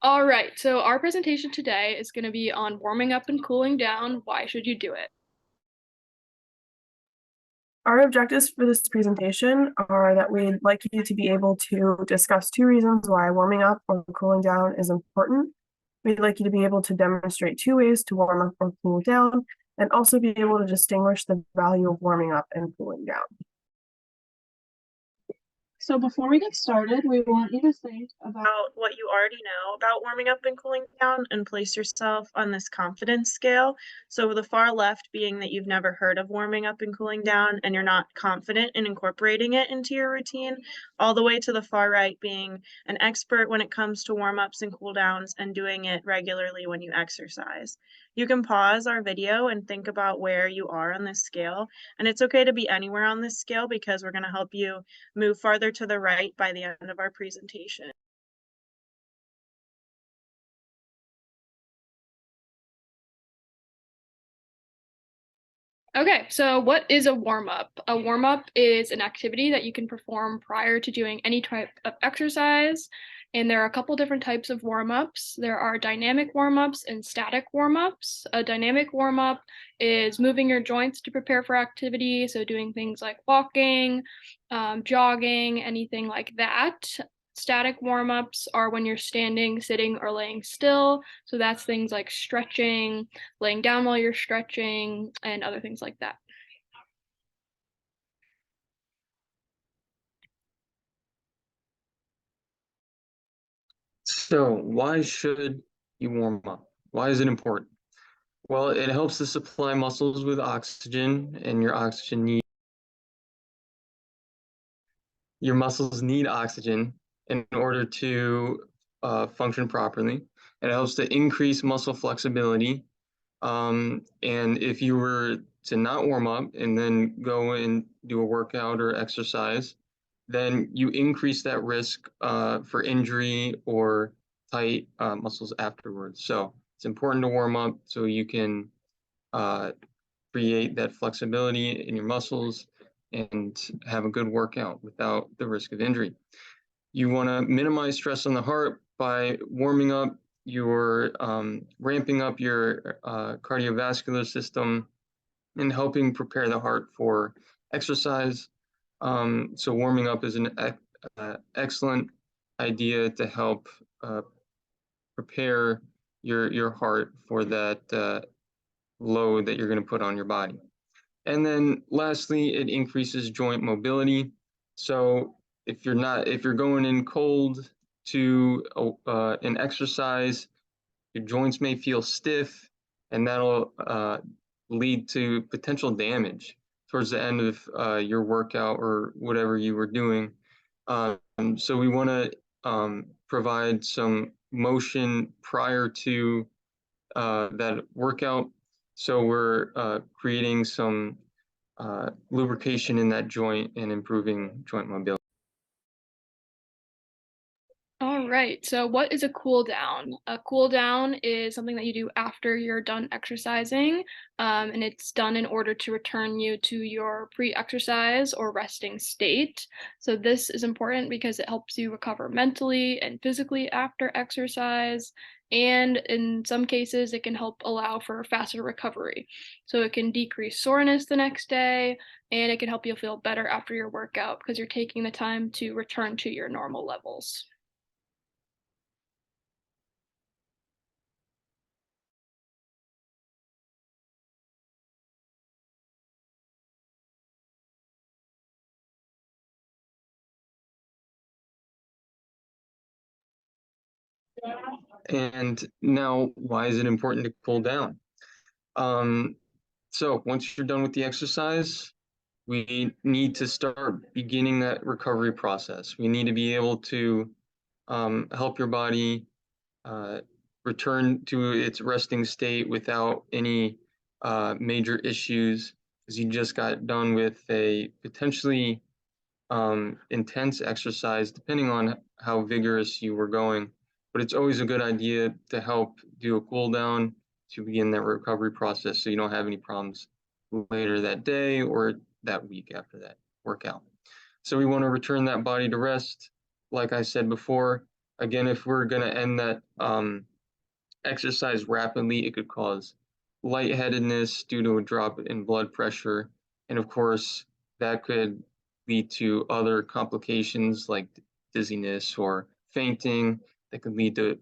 All right, so our presentation today is going to be on warming up and cooling down. Why should you do it? Our objectives for this presentation are that we'd like you to be able to discuss two reasons why warming up or cooling down is important. We'd like you to be able to demonstrate two ways to warm up or cool down, and also be able to distinguish the value of warming up and cooling down. So before we get started, we want you to think about what you already know about warming up and cooling down and place yourself on this confidence scale. So the far left being that you've never heard of warming up and cooling down and you're not confident in incorporating it into your routine, all the way to the far right being an expert when it comes to warm-ups and cool downs and doing it regularly when you exercise. You can pause our video and think about where you are on this scale. And it's okay to be anywhere on this scale because we're going to help you move farther to the right by the end of our presentation. Okay, so what is a warm-up? A warm-up is an activity that you can perform prior to doing any type of exercise. And there are a couple different types of warm-ups. There are dynamic warm-ups and static warm-ups. A dynamic warm-up is moving your joints to prepare for activity, so doing things like walking, jogging, anything like that. Static warm-ups are when you're standing, sitting, or laying still. So that's things like stretching, laying down while you're stretching, and other things like that. So why should you warm up? Why is it important? Well, it helps to supply muscles with oxygen, and your muscles need oxygen in order to function properly. It helps to increase muscle flexibility. And if you were to not warm up and then go and do a workout or exercise, then you increase that risk for injury or tight muscles afterwards. So it's important to warm up so you can create that flexibility in your muscles and have a good workout without the risk of injury. You want to minimize stress on the heart by warming up. You're ramping up your cardiovascular system and helping prepare the heart for exercise. So warming up is an excellent idea to help prepare your heart for that load that you're going to put on your body. And then lastly, it increases joint mobility. So if you're going in cold to an exercise, your joints may feel stiff, and that'll lead to potential damage towards the end of your workout or whatever you were doing. So we want to provide some motion prior to that workout. So we're creating some lubrication in that joint and improving joint mobility. All right, so what is a cool down? A cool down is something that you do after you're done exercising, and it's done in order to return you to your pre-exercise or resting state. So this is important because it helps you recover mentally and physically after exercise, and in some cases, it can help allow for faster recovery. So it can decrease soreness the next day, and it can help you feel better after your workout because you're taking the time to return to your normal levels. And now, why is it important to cool down? So once you're done with the exercise, we need to start beginning that recovery process. We need to be able to help your body uh, return to its resting state without any major issues, because you just got done with a potentially intense exercise, depending on how vigorous you were going. But it's always a good idea to help do a cool down to begin that recovery process so you don't have any problems later that day or that week after that workout. So we want to return that body to rest. Like I said before, Again, if we're gonna end that exercise rapidly, it could cause lightheadedness due to a drop in blood pressure. And of course, that could lead to other complications like dizziness or fainting that could lead to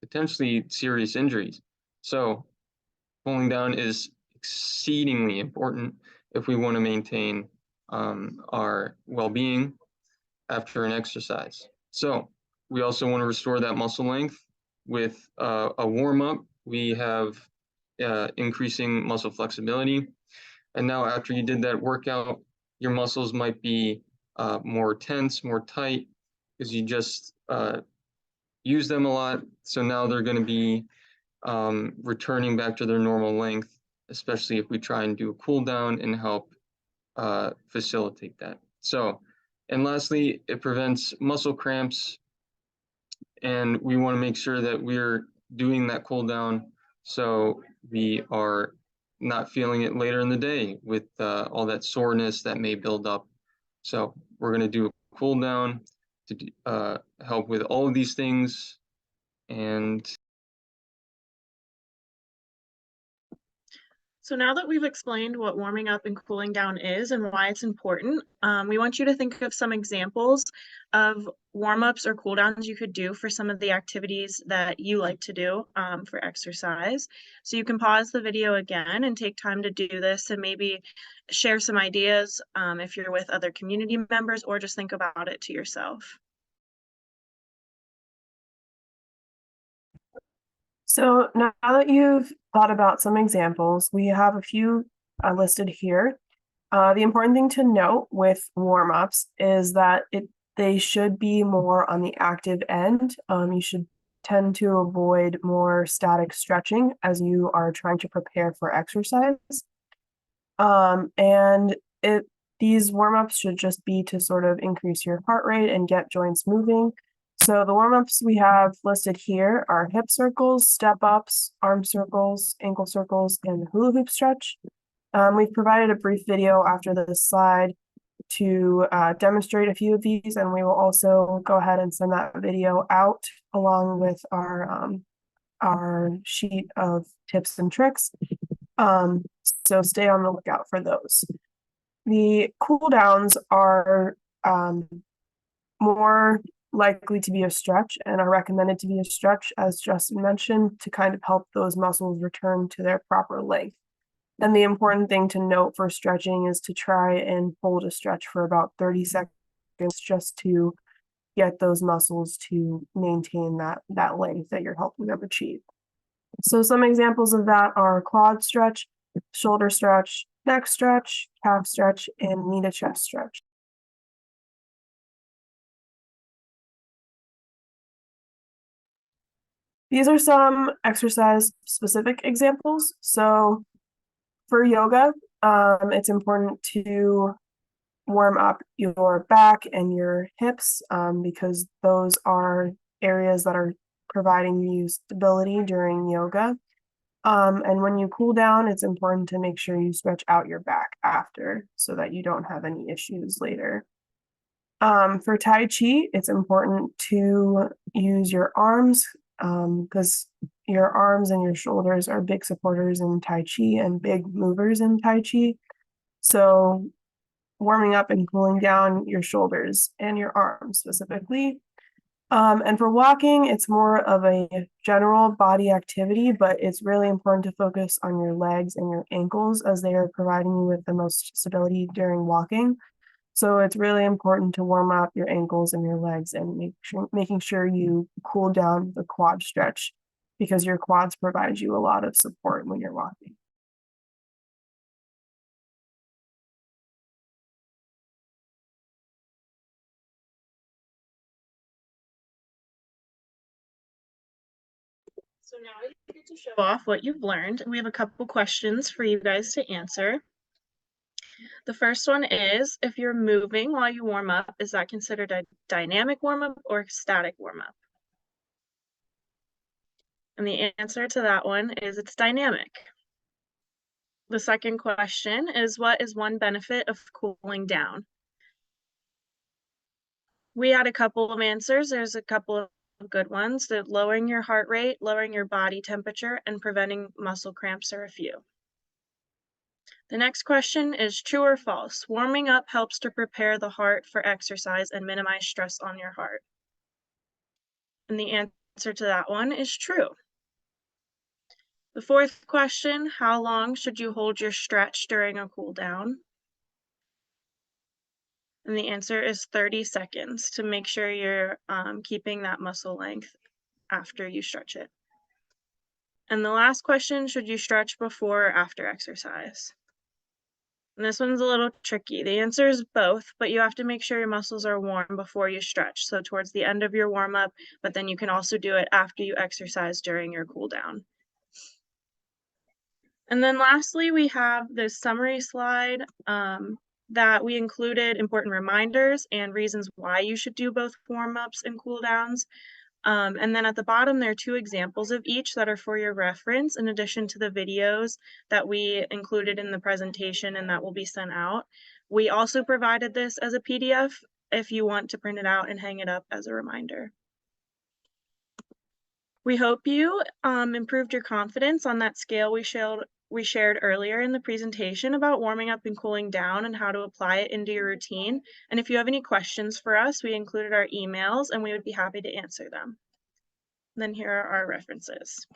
potentially serious injuries. So cooling down is exceedingly important if we want to maintain our well-being after an exercise. So we also want to restore that muscle length with a warm-up. We have increasing muscle flexibility. And now after you did that workout, your muscles might be more tense, more tight, because you just use them a lot. So now they're going to be returning back to their normal length, especially if we try and do a cool down and help facilitate that. So, and lastly, it prevents muscle cramps, and we want to make sure that we're doing that cool down so we are not feeling it later in the day with all that soreness that may build up. So we're going to do a cool down to help with all of these things. And So now that we've explained what warming up and cooling down is and why it's important, we want you to think of some examples of warm-ups or cool downs you could do for some of the activities that you like to do for exercise. So you can pause the video again and take time to do this and maybe share some ideas if you're with other community members, or just think about it to yourself. So now that you've thought about some examples, we have a few listed here. The important thing to note with warm-ups is that they should be more on the active end. You should tend to avoid more static stretching as you are trying to prepare for exercise. And these warm-ups should just be to sort of increase your heart rate and get joints moving. So the warm-ups we have listed here are hip circles, step-ups, arm circles, ankle circles, and hula hoop stretch. We've provided a brief video after this slide to demonstrate a few of these, and we will also go ahead and send that video out along with our sheet of tips and tricks. So stay on the lookout for those. The cool downs are more likely to be a stretch and are recommended to be a stretch, as Justin mentioned, to kind of help those muscles return to their proper length. And the important thing to note for stretching is to try and hold a stretch for about 30 seconds just to get those muscles to maintain that length that you're helping them achieve. So some examples of that are quad stretch, shoulder stretch, neck stretch, calf stretch, and knee to chest stretch. These are some exercise specific examples. So for yoga, it's important to warm up your back and your hips because those are areas that are providing you stability during yoga. And when you cool down, it's important to make sure you stretch out your back after so that you don't have any issues later. For Tai Chi, it's important to use your arms because your arms and your shoulders are big supporters in Tai Chi and big movers in Tai Chi. So warming up and cooling down your shoulders and your arms specifically. And for walking, it's more of a general body activity, but it's really important to focus on your legs and your ankles as they are providing you with the most stability during walking. So it's really important to warm up your ankles and your legs and making sure you cool down the quad stretch because your quads provide you a lot of support when you're walking. So now you get to show off what you've learned. We have a couple questions for you guys to answer. The first one is, if you're moving while you warm up, is that considered a dynamic warm up or a static warm up? And the answer to that one is it's dynamic. The second question is, what is one benefit of cooling down? We had a couple of answers. There's a couple of good ones. The lowering your heart rate, lowering your body temperature, and preventing muscle cramps are a few. The next question is true or false? Warming up helps to prepare the heart for exercise and minimize stress on your heart. And the answer to that one is true. The fourth question, how long should you hold your stretch during a cool down? And the answer is 30 seconds to make sure you're keeping that muscle length after you stretch it. And the last question, should you stretch before or after exercise? And this one's a little tricky. The answer is both, but you have to make sure your muscles are warm before you stretch. So towards the end of your warm up, but then you can also do it after you exercise during your cool down. And then lastly, we have this summary slide that we included important reminders and reasons why you should do both warm-ups and cool downs. And then at the bottom, there are 2 examples of each that are for your reference, in addition to the videos that we included in the presentation and that will be sent out. We also provided this as a PDF if you want to print it out and hang it up as a reminder. We hope you improved your confidence on that scale we shared earlier in the presentation about warming up and cooling down and how to apply it into your routine. And if you have any questions for us, we included our emails and we would be happy to answer them. And then here are our references.